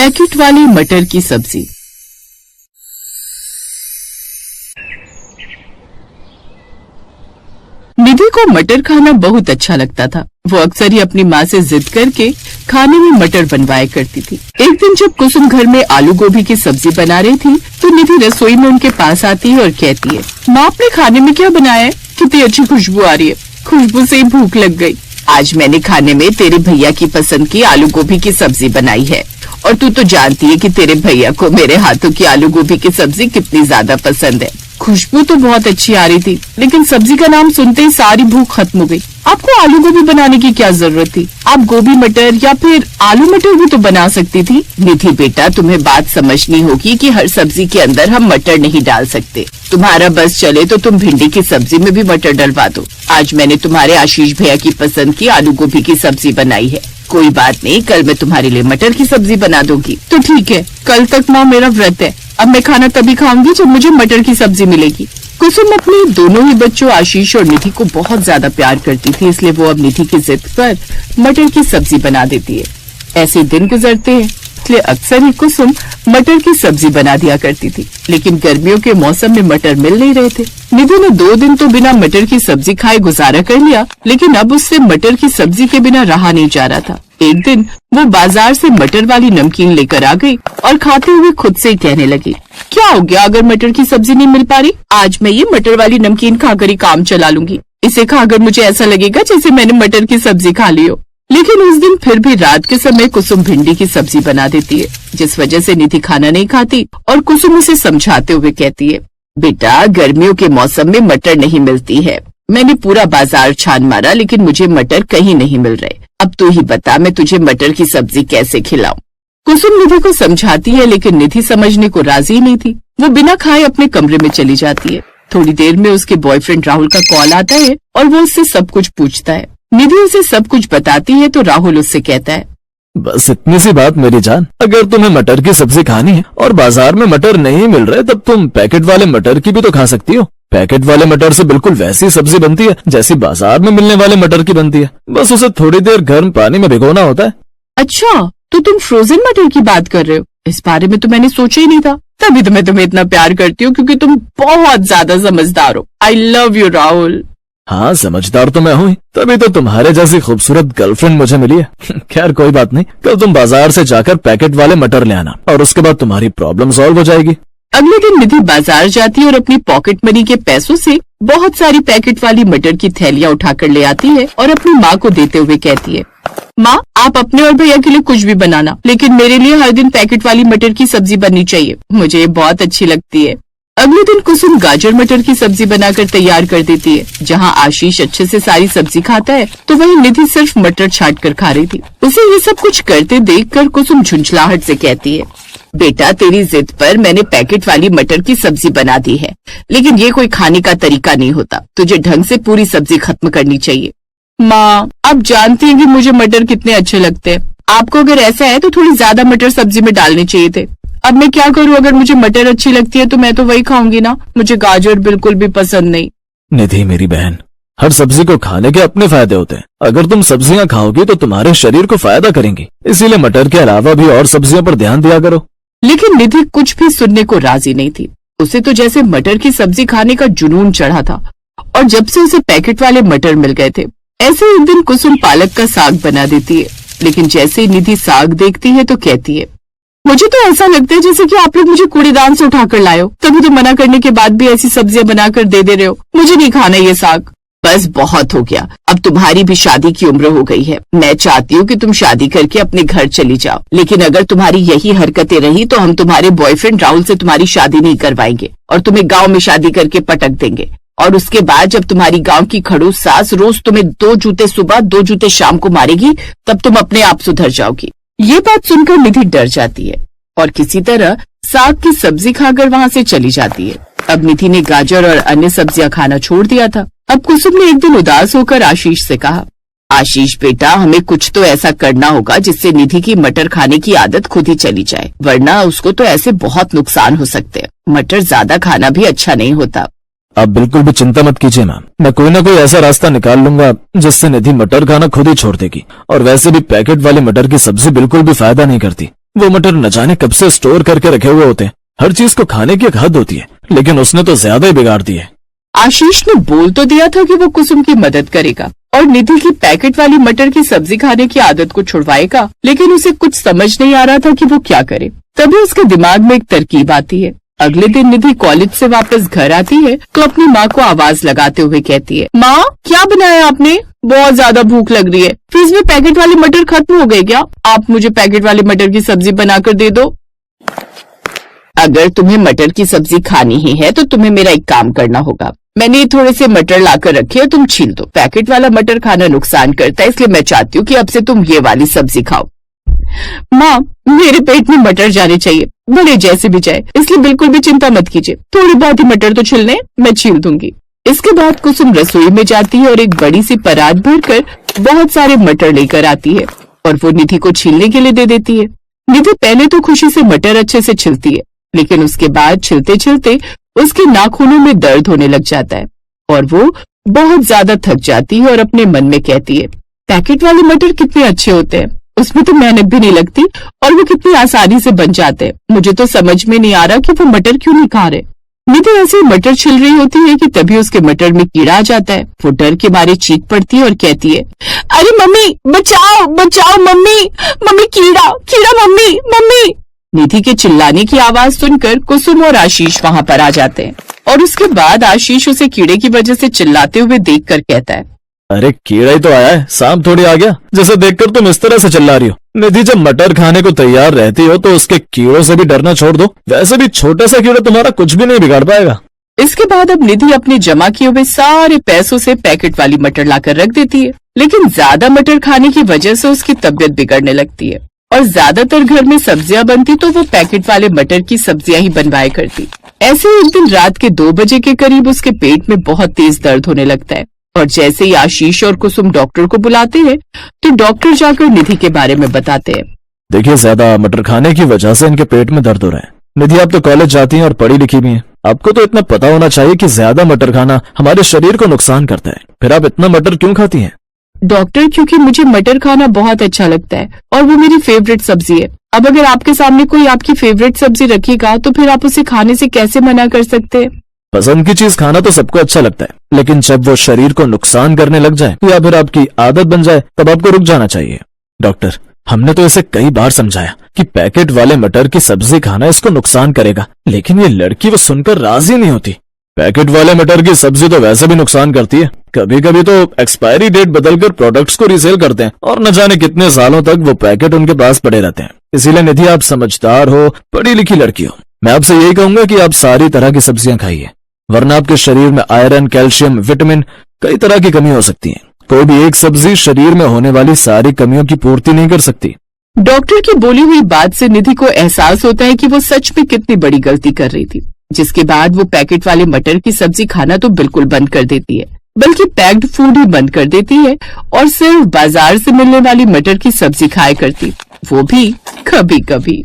Packet वाली मटर की सब्जी। निधि को मटर खाना बहुत अच्छा लगता था। वो अक्सर ही अपनी माँ से जिद करके खाने में मटर बनवाया करती थी। एक दिन जब कुसुम घर में आलू गोभी की सब्जी बना रही थी तो निधि रसोई में उनके पास आती है और कहती है, माँ आपने खाने में क्या बनाया है? कितनी अच्छी खुशबू आ रही है। खुशबू से ही भूख लग गई। आज मैंने खाने में तेरे भैया की पसंद की आलू गोभी की सब्जी बनाई है और तू तो जानती है कि तेरे भैया को मेरे हाथों की आलू गोभी की सब्जी कितनी ज्यादा पसंद है। खुशबू तो बहुत अच्छी आ रही थी, लेकिन सब्जी का नाम सुनते ही सारी भूख खत्म हो गई। आपको आलू गोभी बनाने की क्या जरूरत थी? आप गोभी मटर या फिर आलू मटर भी तो बना सकती थी। निधि बेटा, तुम्हें बात समझनी होगी कि हर सब्जी के अंदर हम मटर नहीं डाल सकते। तुम्हारा बस चले तो तुम भिंडी की सब्जी में भी मटर डलवा दो। आज मैंने तुम्हारे आशीष भैया की पसंद की आलू गोभी की सब्जी बनाई है। कोई बात नहीं, कल मैं तुम्हारे लिए मटर की सब्जी बना दूंगी। तो ठीक है, कल तक माँ मेरा व्रत है। अब मैं खाना तभी खाऊंगी जब मुझे मटर की सब्जी मिलेगी। कुसुम अपने दोनों ही बच्चों आशीष और निधि को बहुत ज्यादा प्यार करती थी, इसलिए वो अब निधि की जिद पर मटर की सब्जी बना देती है। ऐसे दिन गुजरते हैं, इसलिए अक्सर ही कुसुम मटर की सब्जी बना दिया करती थी। लेकिन गर्मियों के मौसम में मटर मिल नहीं रहे थे। निधि ने 2 दिन तो बिना मटर की सब्जी खाए गुजारा कर लिया, लेकिन अब उससे मटर की सब्जी के बिना रहा नहीं जा रहा था। एक दिन वो बाजार से मटर वाली नमकीन लेकर आ गई और खाते हुए खुद से ही कहने लगी, क्या हो गया अगर मटर की सब्जी नहीं मिल पा रही? आज मैं ये मटर वाली नमकीन खाकर ही काम चला लूंगी। इसे खाकर मुझे ऐसा लगेगा जैसे मैंने मटर की सब्जी खा ली हो। लेकिन उस दिन फिर भी रात के समय कुसुम भिंडी की सब्जी बना देती है, जिस वजह से निधि खाना नहीं खाती और कुसुम उसे समझाते हुए कहती है, बेटा गर्मियों के मौसम में मटर नहीं मिलती है। मैंने पूरा बाजार छान मारा लेकिन मुझे मटर कहीं नहीं मिल रहे। अब तू ही बता मैं तुझे मटर की सब्जी कैसे खिलाऊं? कुसुम निधि को समझाती है, लेकिन निधि समझने को राजी नहीं थी। वो बिना खाए अपने कमरे में चली जाती है। थोड़ी देर में उसके बॉयफ्रेंड राहुल का कॉल आता है और वो उससे सब कुछ पूछता है। निधि उसे सब कुछ बताती है तो राहुल उससे कहता है, बस इतनी सी बात मेरी जान, अगर तुम्हें मटर की सब्जी खानी है और बाजार में मटर नहीं मिल रहे तब तुम पैकेट वाले मटर की भी तो खा सकती हो। पैकेट वाले मटर से बिल्कुल वैसी सब्जी बनती है जैसी बाजार में मिलने वाले मटर की बनती है, बस उसे थोड़ी देर गर्म पानी में भिगोना होता है। अच्छा, तो तुम फ्रोजन मटर की बात कर रहे हो? इस बारे में तो मैंने सोचा ही नहीं था। तभी तो मैं तुम्हें इतना प्यार करती हूँ, क्योंकि तुम बहुत ज्यादा समझदार हो। I love you Rahul. हाँ, समझदार तो मैं हूँ ही, तभी तो तुम्हारे जैसी खूबसूरत गर्लफ्रेंड मुझे मिली है। खैर कोई बात नहीं, कल तुम बाजार से जाकर पैकेट वाले मटर ले आना और उसके बाद तुम्हारी प्रॉब्लम सॉल्व हो जाएगी। अगले दिन निधि बाजार जाती है और अपनी पॉकेट मनी के पैसों से बहुत सारी पैकेट वाली मटर की थैलियाँ उठाकर ले आती है और अपनी माँ को देते हुए कहती है, माँ आप अपने और भैया के लिए कुछ भी बनाना, लेकिन मेरे लिए हर दिन पैकेट वाली मटर की सब्जी बननी चाहिए, मुझे ये बहुत अच्छी लगती है। अगले दिन कुसुम गाजर मटर की सब्जी बनाकर तैयार कर देती है। जहाँ आशीष अच्छे से सारी सब्जी खाता है तो वहीं निधि सिर्फ मटर छाट कर खा रही थी। उसे ये सब कुछ करते देखकर कुसुम झुंझलाहट से कहती है, बेटा तेरी जिद पर मैंने पैकेट वाली मटर की सब्जी बना दी है, लेकिन ये कोई खाने का तरीका नहीं होता। तुझे ढंग से पूरी सब्जी खत्म करनी चाहिए। माँ आप जानती हैं कि मुझे मटर कितने अच्छे लगते हैं। आपको अगर ऐसा है तो थोड़ी ज्यादा मटर सब्जी में डालने चाहिए थे। अब मैं क्या करूँ? अगर मुझे मटर अच्छी लगती है तो मैं तो वही खाऊंगी ना। मुझे गाजर बिल्कुल भी पसंद नहीं। निधि मेरी बहन, हर सब्जी को खाने के अपने फायदे होते हैं। अगर तुम सब्जियां खाओगी तो तुम्हारे शरीर को फायदा करेंगी, इसीलिए मटर के अलावा भी और सब्जियों पर ध्यान दिया करो। लेकिन निधि कुछ भी सुनने को राजी नहीं थी। उसे तो जैसे मटर की सब्जी खाने का जुनून चढ़ा था, और जब से उसे पैकेट वाले मटर मिल गए थे, ऐसे एक दिन कुसुम पालक का साग बना देती है। लेकिन जैसे ही निधि साग देखती है तो कहती है, मुझे तो ऐसा लगता है जैसे कि आप लोग मुझे कूड़ेदान से उठाकर लाए हो। तभी तो मना करने के बाद भी ऐसी सब्जियां बनाकर दे रहे हो। मुझे नहीं खाना ये साग। बस बहुत हो गया, अब तुम्हारी भी शादी की उम्र हो गई है। मैं चाहती हूँ कि तुम शादी करके अपने घर चली जाओ, लेकिन अगर तुम्हारी यही हरकतें रही तो हम तुम्हारे बॉयफ्रेंड राहुल से तुम्हारी शादी नहीं करवाएंगे और तुम्हें गाँव में शादी करके पटक देंगे। और उसके बाद जब तुम्हारी गांव की खड़ूस सास रोज तुम्हें 2 जूते सुबह 2 जूते शाम को मारेगी, तब तुम अपने आप सुधर जाओगी। ये बात सुनकर निधि डर जाती है और किसी तरह साग की सब्जी खाकर वहाँ से चली जाती है। अब निधि ने गाजर और अन्य सब्जियां खाना छोड़ दिया था। अब कुसुम ने एक दिन उदास होकर आशीष से कहा, आशीष बेटा हमें कुछ तो ऐसा करना होगा जिससे निधि की मटर खाने की आदत खुद ही चली जाए, वरना उसको तो ऐसे बहुत नुकसान हो सकते हैं। मटर ज्यादा खाना भी अच्छा नहीं होता। आप बिल्कुल भी चिंता मत कीजिए मैम, मैं कोई ना कोई ऐसा रास्ता निकाल लूंगा जिससे निधि मटर खाना खुद ही छोड़ देगी। और वैसे भी पैकेट वाली मटर की सब्जी बिल्कुल भी फायदा नहीं करती। वो मटर न जाने कब से स्टोर करके रखे हुए होते हैं। हर चीज को खाने की एक हद होती है, लेकिन उसने तो ज्यादा ही बिगाड़ दी है। आशीष ने बोल तो दिया था कि वो कुसुम की मदद करेगा और निधि की पैकेट वाली मटर की सब्जी खाने की आदत को छुड़वाएगा, लेकिन उसे कुछ समझ नहीं आ रहा था कि वो क्या करे। तभी उसके दिमाग में एक तरकीब आती है। अगले दिन निधि कॉलेज से वापस घर आती है तो अपनी माँ को आवाज लगाते हुए कहती है, माँ क्या बनाया आपने? बहुत ज्यादा भूख लग रही है। फ्रिज में पैकेट वाले मटर खत्म हो गए क्या? आप मुझे पैकेट वाले मटर की सब्जी बनाकर दे दो। अगर तुम्हें मटर की सब्जी खानी ही है तो तुम्हें मेरा एक काम करना होगा। मैंने थोड़े से मटर लाकर रखे और तुम छील दो। पैकेट वाला मटर खाना नुकसान करता है, इसलिए मैं चाहती हूँ कि अब से तुम ये वाली सब्जी खाओ। माँ मेरे पेट में मटर जाने चाहिए, भले जैसे भी जाए, इसलिए बिल्कुल भी चिंता मत कीजिए। थोड़ी बहुत ही मटर तो छिलने, मैं छील दूंगी। इसके बाद कुसुम रसोई में जाती है और एक बड़ी सी परात भरकर बहुत सारे मटर लेकर आती है और वो निधि को छीलने के लिए दे देती है। निधि पहले तो खुशी से मटर अच्छे से छिलती है, लेकिन उसके बाद छिलते छिलते उसके नाखूनों में दर्द होने लग जाता है और वो बहुत ज्यादा थक जाती है और अपने मन में कहती है, पैकेट वाले मटर कितने अच्छे होते हैं, उसमें तो मेहनत भी नहीं लगती और वो कितनी आसानी से बन जाते हैं। मुझे तो समझ में नहीं आ रहा कि वो मटर क्यों नहीं खा रहे। निधि ऐसे मटर छिल रही होती है कि तभी उसके मटर में कीड़ा आ जाता है। वो डर के मारे चीख पड़ती है और कहती है, अरे मम्मी बचाओ बचाओ, मम्मी मम्मी कीड़ा कीड़ा, मम्मी मम्मी। निधि के चिल्लाने की आवाज सुनकर कुसुम और आशीष वहाँ पर आ जाते हैं और उसके बाद आशीष उसे कीड़े की वजह से चिल्लाते हुए देखकर कहता है, अरे कीड़ा ही तो आया है, सांप थोड़ी आ गया जैसे देखकर तुम इस तरह से चिल्ला रही हो। निधि जब मटर खाने को तैयार रहती हो तो उसके कीड़ों से भी डरना छोड़ दो। वैसे भी छोटा सा कीड़ा तुम्हारा कुछ भी नहीं बिगाड़ पाएगा। इसके बाद अब निधि अपने जमा किए हुए सारे पैसों से पैकेट वाली मटर लाकर रख देती है, लेकिन ज्यादा मटर खाने की वजह से उसकी तबीयत बिगड़ने लगती है और ज्यादातर घर में सब्जियां बनती तो वो पैकेट वाले मटर की सब्जियां ही बनवाया करती। ऐसे एक दिन रात के 2 बजे के करीब उसके पेट में बहुत तेज दर्द होने लगता है और जैसे ही आशीष और कुसुम डॉक्टर को बुलाते हैं तो डॉक्टर जाकर निधि के बारे में बताते हैं। देखिए, ज्यादा मटर खाने की वजह से इनके पेट में दर्द हो रहा है। निधि, आप तो कॉलेज जाती हैं और पढ़ी लिखी भी हैं, आपको तो इतना पता होना चाहिए कि ज्यादा मटर खाना हमारे शरीर को नुकसान करता है। फिर आप इतना मटर क्यों खाती हैं? डॉक्टर, क्योंकि मुझे मटर खाना बहुत अच्छा लगता है और वो मेरी फेवरेट सब्जी है। अब अगर आपके सामने कोई आपकी फेवरेट सब्जी रखेगा तो फिर आप उसे खाने से कैसे मना कर सकते हैं? पसंद की चीज खाना तो सबको अच्छा लगता है, लेकिन जब वो शरीर को नुकसान करने लग जाए या फिर आपकी आदत बन जाए तब आपको रुक जाना चाहिए। डॉक्टर, हमने तो इसे कई बार समझाया कि पैकेट वाले मटर की सब्जी खाना इसको नुकसान करेगा, लेकिन ये लड़की वो सुनकर राजी नहीं होती। पैकेट वाले मटर की सब्जी तो वैसे भी नुकसान करती है, कभी कभी तो एक्सपायरी डेट बदलकर प्रोडक्ट्स को रीसेल करते हैं और न जाने कितने सालों तक वो पैकेट उनके पास पड़े रहते हैं। इसीलिए निधि, आप समझदार हो, पढ़ी लिखी लड़की हो, मैं आपसे यही कहूंगा कि आप सारी तरह की सब्जियां खाइए, वरना आपके शरीर में आयरन, कैल्शियम, विटामिन, कई तरह की कमी हो सकती है। कोई भी एक सब्जी शरीर में होने वाली सारी कमियों की पूर्ति नहीं कर सकती। डॉक्टर की बोली हुई बात से निधि को एहसास होता है कि वो सच में कितनी बड़ी गलती कर रही थी, जिसके बाद वो पैकेट वाले मटर की सब्जी खाना तो बिल्कुल बंद कर देती है, बल्कि पैक्ड फूड ही बंद कर देती है और सिर्फ बाजार से मिलने वाली मटर की सब्जी खाया करती, वो भी कभी कभी।